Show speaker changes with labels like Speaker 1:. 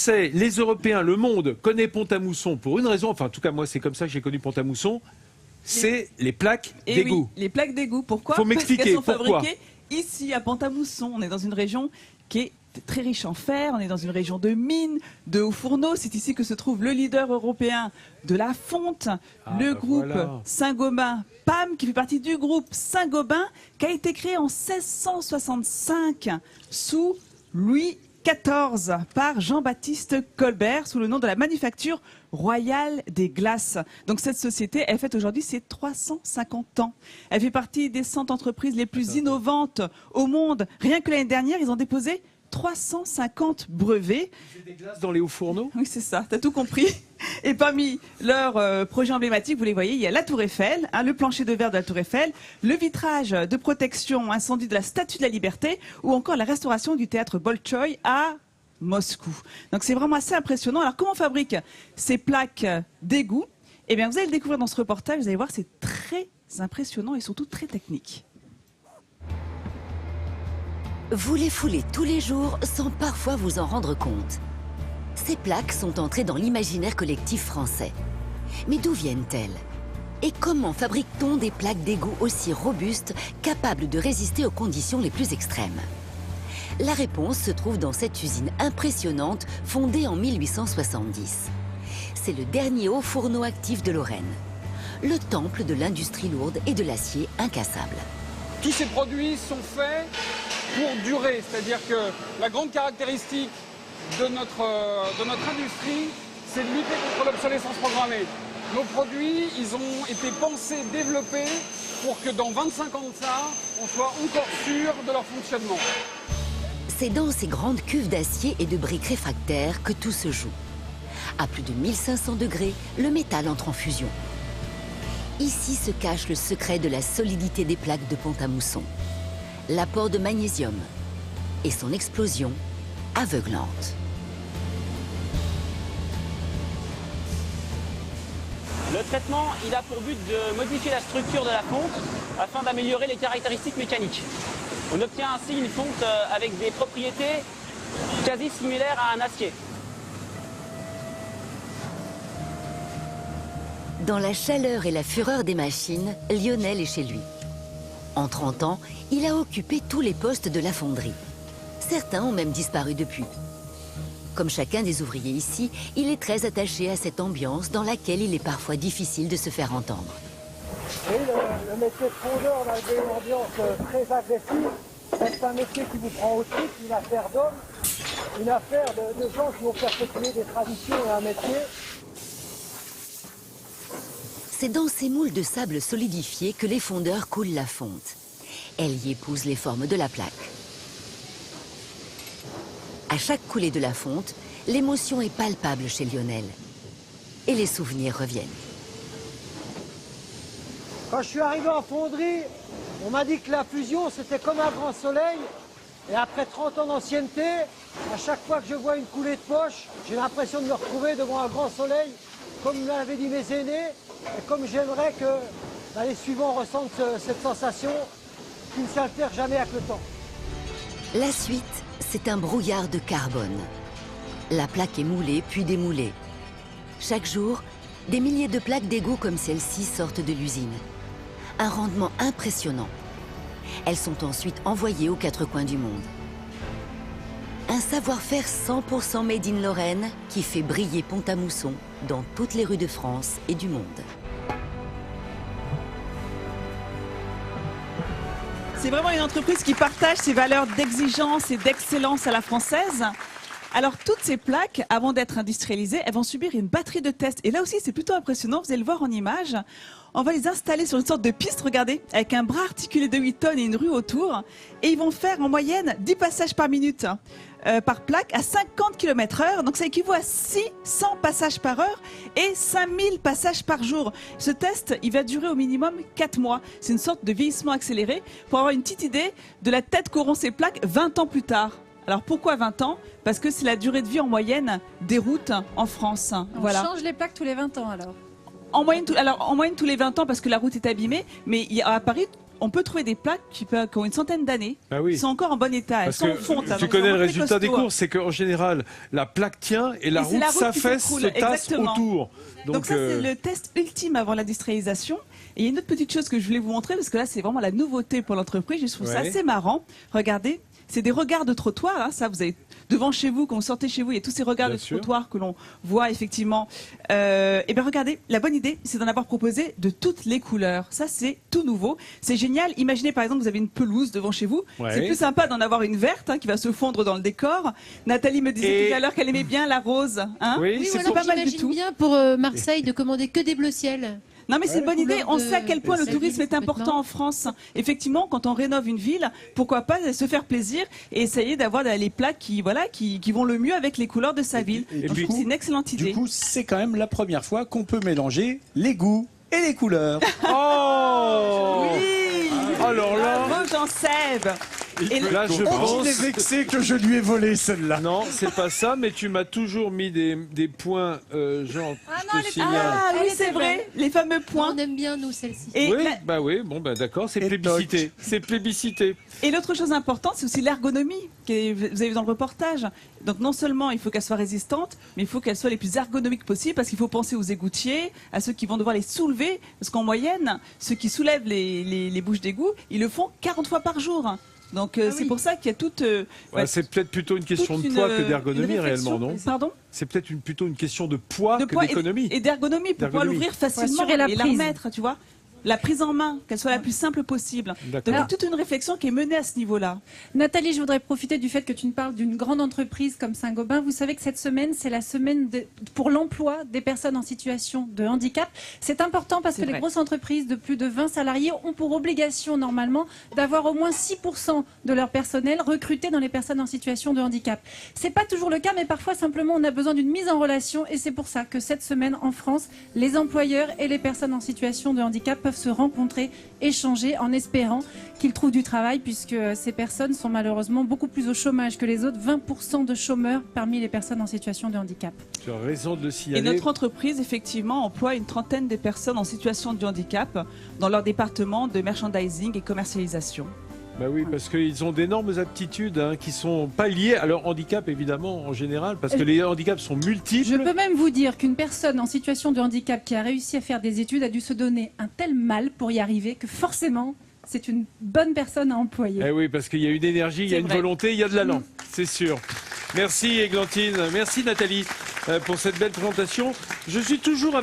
Speaker 1: Français, les Européens, le monde connaît Pont-à-Mousson pour une raison, enfin en tout cas moi c'est comme ça que j'ai connu Pont-à-Mousson, c'est les plaques d'égout.
Speaker 2: Oui, les plaques d'égout. Pourquoi?
Speaker 1: Faut m'expliquer
Speaker 2: Parce qu'elles sont
Speaker 1: pourquoi.
Speaker 2: fabriquées ici à Pont-à-Mousson. On est dans une région qui est très riche en fer, on est dans une région de mines, de hauts fourneaux. C'est ici que se trouve le leader européen de la fonte, le groupe
Speaker 1: voilà.
Speaker 2: Saint-Gobain PAM, qui fait partie du groupe Saint-Gobain, qui a été créé en 1665 sous Louis XIV par Jean-Baptiste Colbert sous le nom de la Manufacture Royale des Glaces. Donc cette société, elle fête aujourd'hui ses 350 ans. Elle fait partie des 100 entreprises les plus innovantes au monde. Rien que l'année dernière, ils ont déposé 350 brevets.
Speaker 1: C'est des glaces dans les hauts fourneaux?
Speaker 2: Oui, c'est ça, t'as tout compris. Et parmi leurs projets emblématiques, vous les voyez, il y a la Tour Eiffel, le plancher de verre de la Tour Eiffel, le vitrage de protection incendie de la Statue de la Liberté ou encore la restauration du théâtre Bolchoï à Moscou. Donc c'est vraiment assez impressionnant. Alors comment on fabrique ces plaques d'égout? Eh bien vous allez le découvrir dans ce reportage, vous allez voir, c'est très impressionnant et surtout très technique.
Speaker 3: Vous les foulez tous les jours sans parfois vous en rendre compte. Ces plaques sont entrées dans l'imaginaire collectif français. Mais d'où viennent-elles? Et comment fabrique-t-on des plaques d'égout aussi robustes, capables de résister aux conditions les plus extrêmes? La réponse se trouve dans cette usine impressionnante fondée en 1870. C'est le dernier haut fourneau actif de Lorraine. Le temple de l'industrie lourde et de l'acier incassable.
Speaker 4: Tous ces produits sont faits pour durer, c'est-à-dire que la grande caractéristique de notre industrie, c'est de lutter contre l'obsolescence programmée. Nos produits, ils ont été pensés, développés pour que dans 25 ans de ça, on soit encore sûr de leur fonctionnement.
Speaker 3: C'est dans ces grandes cuves d'acier et de briques réfractaires que tout se joue. À plus de 1500 degrés, le métal entre en fusion. Ici se cache le secret de la solidité des plaques de Pont-à-Mousson. L'apport de magnésium et son explosion aveuglante.
Speaker 5: Le traitement, il a pour but de modifier la structure de la fonte afin d'améliorer les caractéristiques mécaniques. On obtient ainsi une fonte avec des propriétés quasi similaires à un acier.
Speaker 3: Dans la chaleur et la fureur des machines, Lionel est chez lui. En 30 ans, il a occupé tous les postes de la fonderie. Certains ont même disparu depuis. Comme chacun des ouvriers ici, il est très attaché à cette ambiance dans laquelle il est parfois difficile de se faire entendre.
Speaker 6: Oui, le métier de fondeur, dans une ambiance très agressive, c'est un métier qui vous prend au trip, une affaire d'hommes, une affaire de gens qui vont perpétuer des traditions et un métier.
Speaker 3: C'est dans ces moules de sable solidifiés que les fondeurs coulent la fonte. Elle y épouse les formes de la plaque. À chaque coulée de la fonte, l'émotion est palpable chez Lionel. Et les souvenirs reviennent.
Speaker 6: Quand je suis arrivé en fonderie, on m'a dit que la fusion, c'était comme un grand soleil. Et après 30 ans d'ancienneté, à chaque fois que je vois une coulée de poche, j'ai l'impression de me retrouver devant un grand soleil, comme me l'avaient dit mes aînés, et comme j'aimerais que les suivants ressentent cette sensation qui ne s'altère jamais avec le temps.
Speaker 3: La suite, c'est un brouillard de carbone. La plaque est moulée puis démoulée. Chaque jour, des milliers de plaques d'égout comme celle-ci sortent de l'usine. Un rendement impressionnant. Elles sont ensuite envoyées aux quatre coins du monde. Un savoir-faire 100% made in Lorraine qui fait briller Pont-à-Mousson dans toutes les rues de France et du monde.
Speaker 2: C'est vraiment une entreprise qui partage ses valeurs d'exigence et d'excellence à la française. Alors, toutes ces plaques, avant d'être industrialisées, elles vont subir une batterie de tests. Et là aussi, c'est plutôt impressionnant. Vous allez le voir en image. On va les installer sur une sorte de piste, regardez, avec un bras articulé de 8 tonnes et une rue autour. Et ils vont faire en moyenne 10 passages par minute par plaque à 50 km/h. Donc, ça équivaut à 600 passages par heure et 5000 passages par jour. Ce test, il va durer au minimum 4 mois. C'est une sorte de vieillissement accéléré pour avoir une petite idée de la tête qu'auront ces plaques 20 ans plus tard. Alors pourquoi 20 ans? Parce que c'est la durée de vie en moyenne des routes en France.
Speaker 7: On change les plaques tous les 20 ans alors?
Speaker 2: En moyenne tous les 20 ans parce que la route est abîmée, mais à Paris, on peut trouver des plaques qui ont une centaine d'années,
Speaker 1: Ah oui.
Speaker 2: qui sont encore en bon état. Elles
Speaker 1: Parce
Speaker 2: sont en
Speaker 1: que
Speaker 2: fonte.
Speaker 1: tu connais le résultat des courses, c'est qu'en général, la plaque tient et la
Speaker 2: Et c'est
Speaker 1: route
Speaker 2: la route qui
Speaker 1: s'affaisse,
Speaker 2: s'écroule,
Speaker 1: se tasse
Speaker 2: exactement.
Speaker 1: autour.
Speaker 2: Donc ça, c'est le test ultime avant l'industrialisation. Et il y a une autre petite chose que je voulais vous montrer, parce que là, c'est vraiment la nouveauté pour l'entreprise. Je trouve ça
Speaker 1: Ouais.
Speaker 2: assez marrant. Regardez, c'est des regards de trottoir. Hein. Ça, vous avez devant chez vous, quand vous sortez chez vous, il y a tous ces regards
Speaker 1: Bien
Speaker 2: de
Speaker 1: sûr.
Speaker 2: trottoir que l'on voit effectivement. Et bien regardez, la bonne idée, c'est d'en avoir proposé de toutes les couleurs. Ça, c'est tout nouveau. C'est génial. Imaginez par exemple, vous avez une pelouse devant chez vous.
Speaker 1: Ouais.
Speaker 2: C'est plus sympa d'en avoir une verte qui va se fondre dans le décor. Nathalie me disait
Speaker 1: Et-
Speaker 2: tout à l'heure qu'elle aimait bien la rose. Hein
Speaker 1: Oui,
Speaker 7: Oui,
Speaker 1: c'est
Speaker 7: ou
Speaker 1: pour...
Speaker 7: alors
Speaker 2: pas mal du
Speaker 7: j'imagine
Speaker 2: tout.
Speaker 7: bien pour Marseille de commander que des bleus ciel.
Speaker 2: Non mais c'est une bonne idée, on
Speaker 7: couleur
Speaker 2: sait à quel point
Speaker 7: de
Speaker 2: le
Speaker 7: sa
Speaker 2: tourisme
Speaker 7: ville,
Speaker 2: est important
Speaker 7: complètement.
Speaker 2: en France. Effectivement, quand on rénove une ville, pourquoi pas se faire plaisir et essayer d'avoir les plaques qui vont le mieux avec les couleurs de sa ville.
Speaker 8: et
Speaker 2: Donc,
Speaker 8: du
Speaker 2: je trouve que
Speaker 8: coup-
Speaker 2: c'est une excellente idée.
Speaker 8: Du coup, c'est quand même la première fois qu'on peut mélanger les goûts et les couleurs.
Speaker 1: Oh
Speaker 2: Oui.
Speaker 1: Alors là,
Speaker 2: Bravo Jean-Seb. Et
Speaker 1: là je
Speaker 8: Oh,
Speaker 1: pense...
Speaker 8: il est vexé que je lui ai volé celle-là.
Speaker 1: Non, c'est pas ça, mais tu m'as toujours mis des points, genre, je te signale.
Speaker 2: Ah
Speaker 7: Elle
Speaker 2: oui,
Speaker 7: était
Speaker 2: c'est vrai, les fameux points.
Speaker 7: On aime bien nous celle-ci.
Speaker 2: Et,
Speaker 1: Oui,
Speaker 2: la-
Speaker 1: bah oui, bon bah d'accord, c'est
Speaker 8: Et
Speaker 1: plébiscité. C'est plébiscité.
Speaker 2: et l'autre chose importante, c'est aussi l'ergonomie que vous avez vu dans le reportage. Donc non seulement il faut qu'elle soit résistante, mais il faut qu'elle soit les plus ergonomiques possible parce qu'il faut penser aux égoutiers, à ceux qui vont devoir les soulever. Parce qu'en moyenne, ceux qui soulèvent les bouches d'égout, ils le font 40 fois par jour. Donc c'est pour ça qu'il y a toute...
Speaker 1: Ouais, c'est peut-être plutôt une question de poids que d'ergonomie réellement, non?
Speaker 2: Pardon?
Speaker 1: C'est peut-être plutôt une question de poids
Speaker 2: De
Speaker 1: que
Speaker 2: poids
Speaker 1: d'économie.
Speaker 2: et d'ergonomie pour pouvoir
Speaker 1: D'ergonomie.
Speaker 2: l'ouvrir facilement
Speaker 9: assurer la
Speaker 2: et la
Speaker 9: prise.
Speaker 2: remettre, tu vois. La prise en main, qu'elle soit la plus simple possible. Donc
Speaker 1: D'accord.
Speaker 2: il y a toute une réflexion qui est menée à ce niveau-là.
Speaker 9: Nathalie, je voudrais profiter du fait que tu nous parles d'une grande entreprise comme Saint-Gobain. Vous savez que cette semaine, c'est la semaine pour l'emploi des personnes en situation de handicap. C'est important parce
Speaker 2: C'est
Speaker 9: que les
Speaker 2: vrai.
Speaker 9: grosses entreprises de plus de 20 salariés ont pour obligation normalement d'avoir au moins 6% de leur personnel recruté dans les personnes en situation de handicap. C'est pas toujours le cas, mais parfois simplement on a besoin d'une mise en relation et c'est pour ça que cette semaine en France, les employeurs et les personnes en situation de handicap peuvent se rencontrer, échanger en espérant qu'ils trouvent du travail puisque ces personnes sont malheureusement beaucoup plus au chômage que les autres, 20% de chômeurs parmi les personnes en situation de handicap.
Speaker 1: Tu as raison de le
Speaker 2: Et
Speaker 1: signaler.
Speaker 2: notre entreprise, effectivement, emploie une trentaine de personnes en situation de handicap dans leur département de merchandising et commercialisation.
Speaker 1: Bah oui, parce qu'ils ont d'énormes aptitudes qui sont pas liées à leur handicap évidemment en général, parce que les handicaps sont multiples.
Speaker 9: Je peux même vous dire qu'une personne en situation de handicap qui a réussi à faire des études a dû se donner un tel mal pour y arriver que forcément, c'est une bonne personne à employer.
Speaker 1: Eh oui, parce qu'il y a une énergie, il y a
Speaker 2: C'est
Speaker 1: une
Speaker 2: vrai.
Speaker 1: volonté, il y a de l'allant, c'est sûr. Merci Églantine, merci Nathalie pour cette belle présentation. Je suis toujours avec